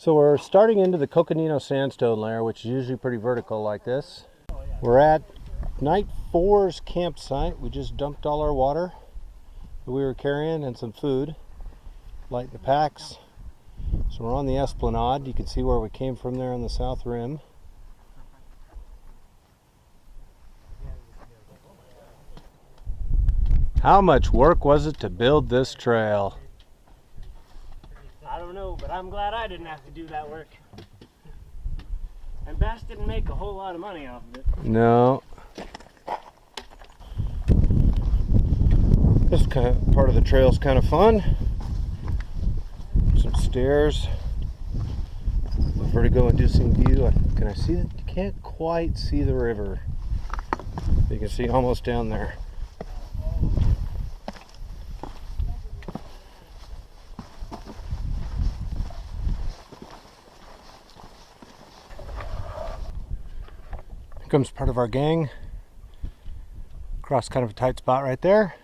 So we're starting into the Coconino sandstone layer, which is usually pretty vertical like this. We're at night 4's campsite. We just dumped all our water that we were carrying and some food, lighting the packs. So we're on the Esplanade. You can see where we came from there on the south rim. How much work was it to build this trail? I don't know, but I'm glad I didn't have to do that work. And Bass didn't make a whole lot of money off of it. No. This part of the trail is kind of fun. Some stairs. Vertigo inducing view. Can I see it? You can't quite see the river. You can see almost down there. Comes part of our gang across kind of a tight spot right there.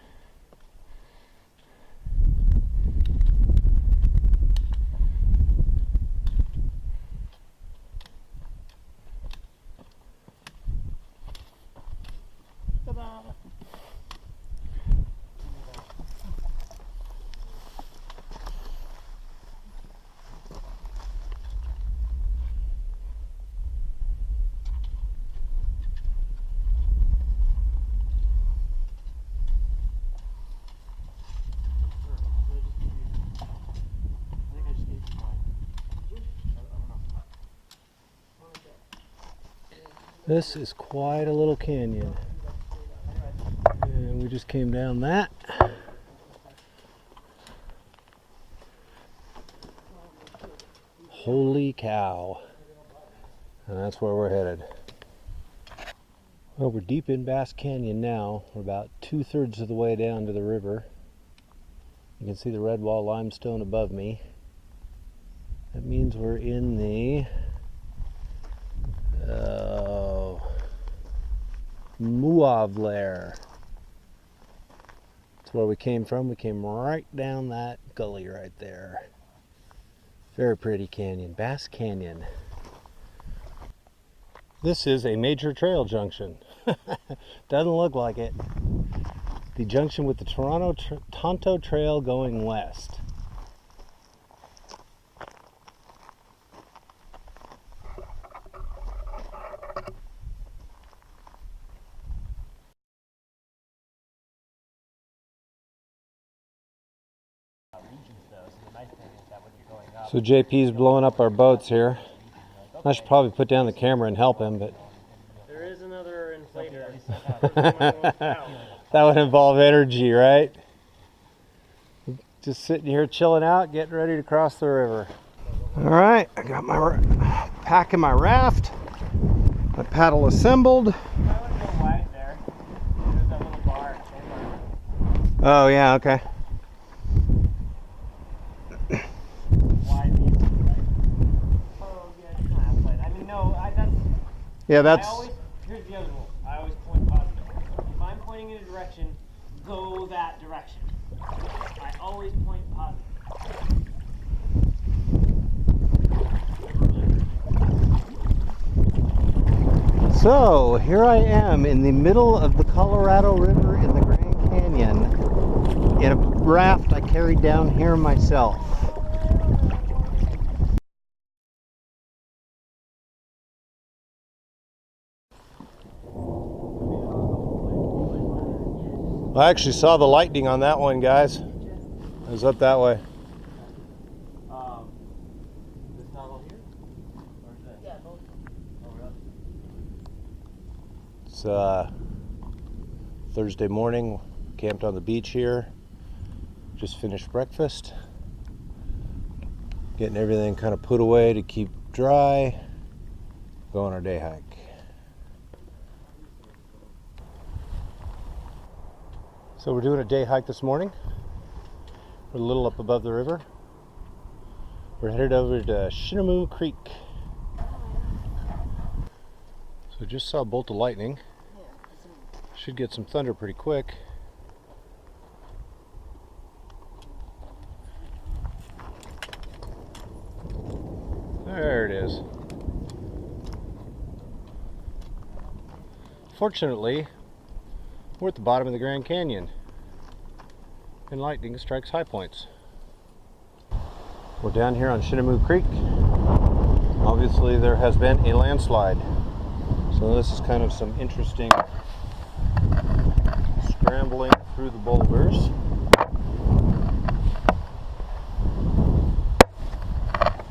This is quite a little canyon, and we just came down that. Holy cow. And that's where we're headed. Well, we're deep in Bass Canyon now. We're about 2/3 of the way down to the river. You can see the red wall limestone above me. That means we're in the Mauve layer. That's where we came from. We came right down that gully right there. Very pretty canyon, Bass Canyon. This is a major trail junction. Doesn't look like it. The junction with the Tonto Trail going west. So JP's blowing up our boats here. I should probably put down the camera and help him, but There is another inflator. that would involve energy, right? Just sitting here chilling out, getting ready to cross the river. All right, I got my pack in my raft, my paddle assembled. Oh yeah, okay. Yeah, that's. Here's the other rule. I always point positive. If I'm pointing in a direction, go that direction. I always point positive. So here I am in the middle of the Colorado River in the Grand Canyon in a raft I carried down here myself. I actually saw the lightning on that one, guys. It was up that way. This tunnel here? Or is that? Yeah, both. Oh, really? It's Thursday morning, camped on the beach here. Just finished breakfast. Getting everything kind of put away to keep dry. Go on our day hike. So we're doing a day hike this morning. We're a little up above the river. We're headed over to Shinnemoo Creek. So just saw a bolt of lightning. Should get some thunder pretty quick. it is. Fortunately, we're at the bottom of the Grand Canyon, and lightning strikes high points. We're down here on Shinnemoo Creek. Obviously there has been a landslide, so this is kind of some interesting scrambling through the boulders.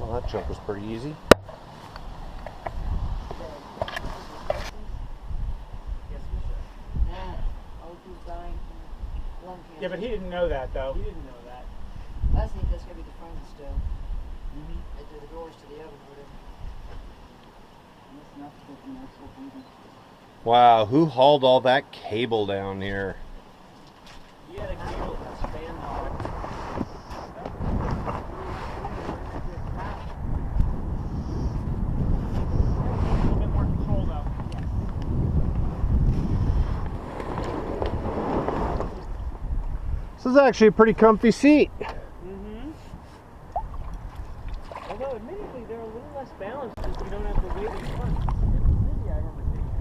Well, that jump was pretty easy. Yeah, but he didn't know that though. He didn't know that. I think that's gonna be the front still. They do the doors to the oven or whatever. Wow, who hauled all that cable down here? You had a cable that spanned on it. A little bit more control though. This is actually a pretty comfy seat. Although admittedly they're a little less balanced because you don't have the weight in front. It's really, I remember taking it.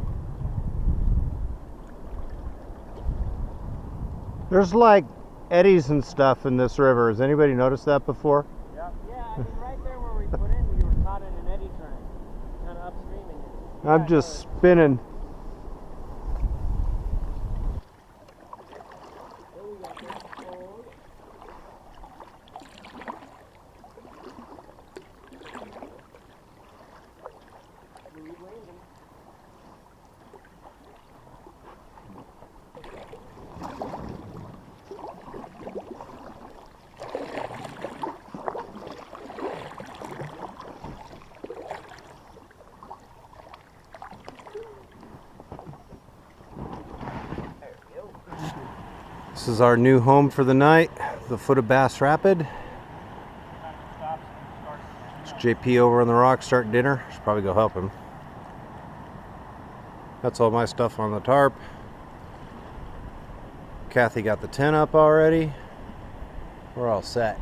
There's like eddies and stuff in this river. Has anybody noticed that before? Yeah, I mean right there where we put in, we were caught in an eddy current, kind of upstream in it. I'm just spinning. This is our new home for the night, the foot of Bass Rapid. It's JP over on the rock starting dinner. Should probably go help him. That's all my stuff on the tarp. Kathy got the tent up already. We're all set.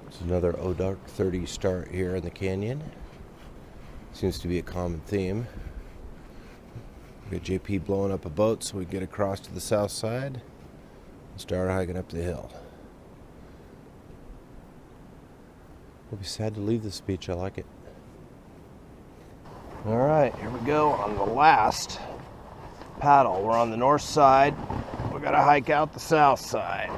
It's another Dark 30 start here in the canyon. Seems to be a common theme. We got JP blowing up a boat so we can get across to the south side and start hiking up the hill. We'll be sad to leave this beach. I like it. All right, here we go on the last paddle. We're on the north side. We gotta hike out the south side.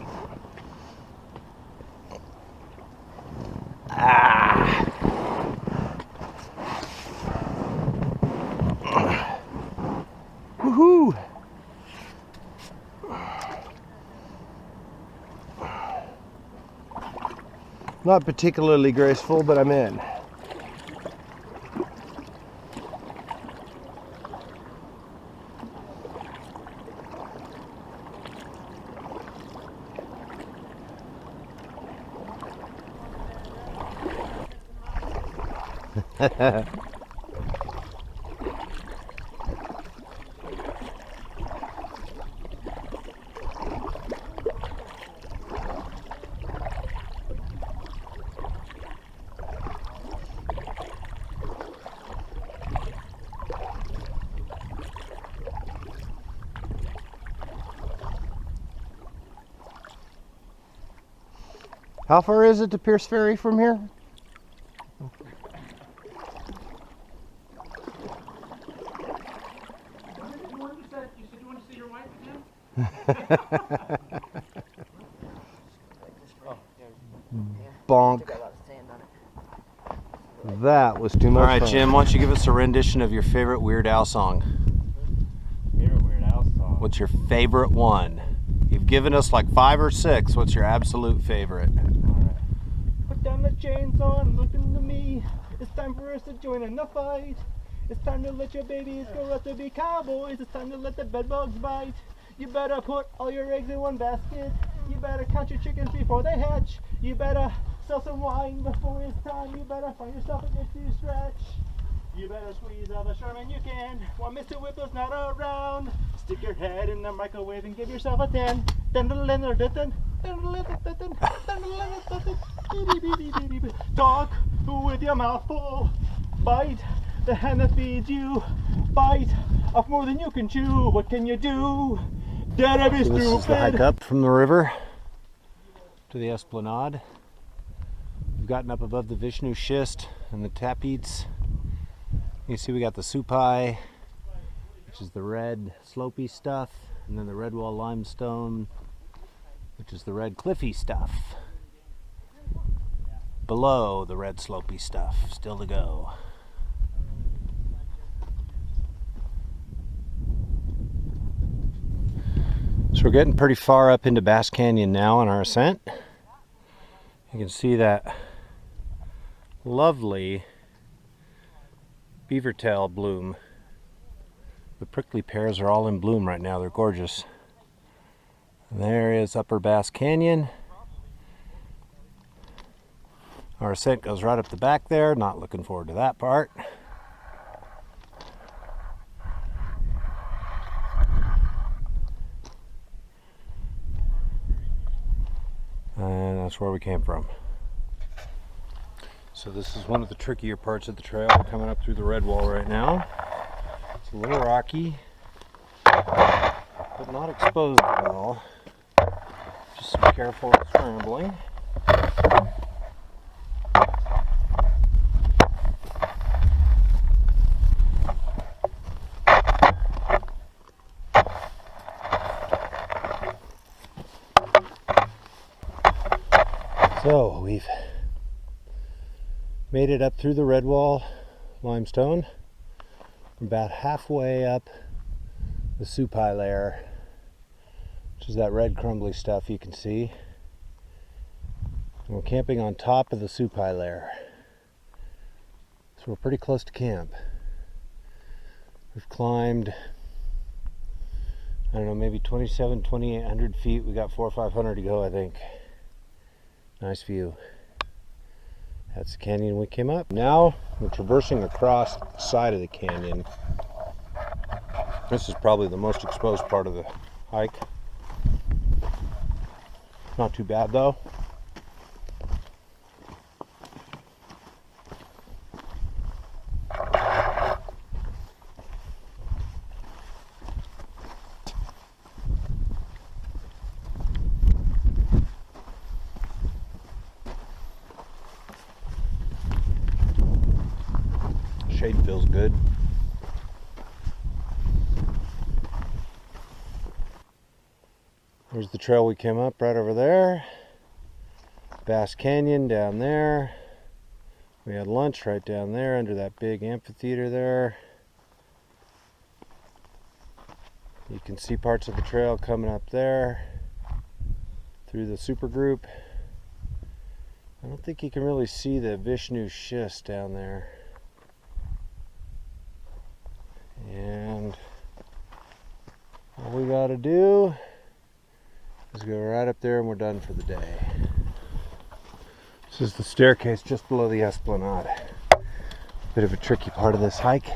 Woohoo! Not particularly graceful, but I'm in. How far is it to Pierce Ferry from here? You said you wanted to see your wife again? Bonk. That was too much. All right, Jim, why don't you give us a rendition of your favorite Weird Al song? Favorite Weird Al song? What's your favorite one? You've given us like 5 or 6. What's your absolute favorite? Alright. Put down the chainsaw and look into me. It's time for us to join in the fight. It's time to let your babies grow up to be cowboys. It's time to let the bedbugs bite. You better put all your eggs in one basket. You better count your chickens before they hatch. You better sell some wine before it's time. You better find yourself an itch to scratch. You better squeeze all the Sherman you can while Mr. Whipple's not around. Stick your head in the microwave and give yourself a 10. Talk with your mouth full. Bite the hand that feeds you. Bite off more than you can chew. What can you do? Dare be So this is the hike up from the river to the Esplanade. We've gotten up above the Vishnu schist and the tapetes. You see we got the supai, which is the red slopey stuff, and then the red wall limestone, which is the red cliffy stuff. Below the red slopey stuff, still to go. So we're getting pretty far up into Bass Canyon now on our ascent. You can see that lovely beaver tail bloom. The prickly pears are all in bloom right now. They're gorgeous. And there is Upper Bass Canyon. Our ascent goes right up the back there. Not looking forward to that part. And that's where we came from. So this is one of the trickier parts of the trail. We're coming up through the red wall right now. It's a little rocky, but not exposed at all. Just some careful scrambling. So we've made it up through the red wall limestone. We're about halfway up the supai layer, which is that red crumbly stuff you can see. And we're camping on top of the supai layer. So we're pretty close to camp. We've climbed, I don't know, maybe 2,800 feet. We got 400 or 500 to go, I think. Nice view. That's the canyon we came up. Now we're traversing across the side of the canyon. This is probably the most exposed part of the hike. Not too bad though. Shade feels good. There's the trail we came up right over there. Bass Canyon down there. We had lunch right down there under that big amphitheater there. You can see parts of the trail coming up there through the super group. I don't think you can really see the Vishnu schist down there. And all we got to do is go right up there and we're done for the day. This is the staircase just below the Esplanade. Bit of a tricky part of this hike.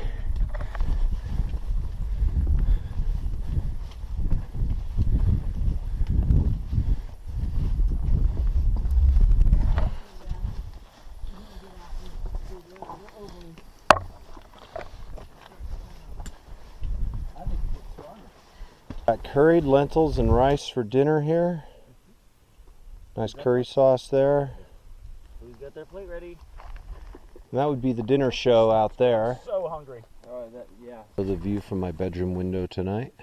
Got curried lentils and rice for dinner here. Nice curry sauce there. Who's got their plate ready? And that would be the dinner show out there. So hungry. Yeah. The view from my bedroom window tonight.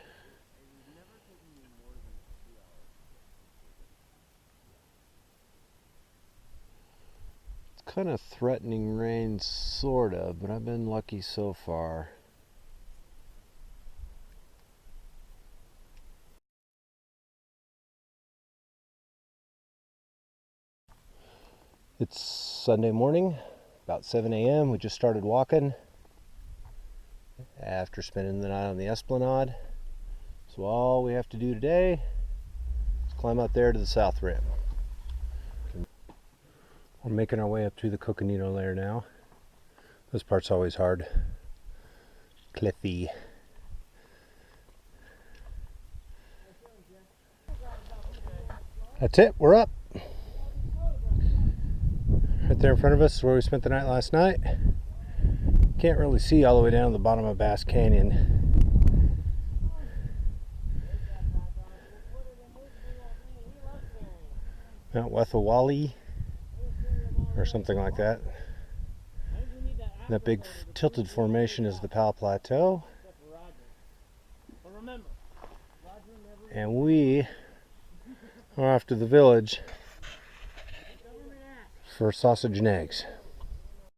It's kind of threatening rain, sort of, but I've been lucky so far. It's Sunday morning, about 7 a.m. We just started walking after spending the night on the Esplanade. So all we have to do today is climb out there to the south rim. We're making our way up through the Coconino layer now. This part's always hard. Cliffy. That's it, we're up. Right there in front of us is where we spent the night last night. Can't really see all the way down to the bottom of Bass Canyon. Mount Wethawali or something like that. That big tilted formation is the Powell Plateau. And we are off to the village for sausage and eggs.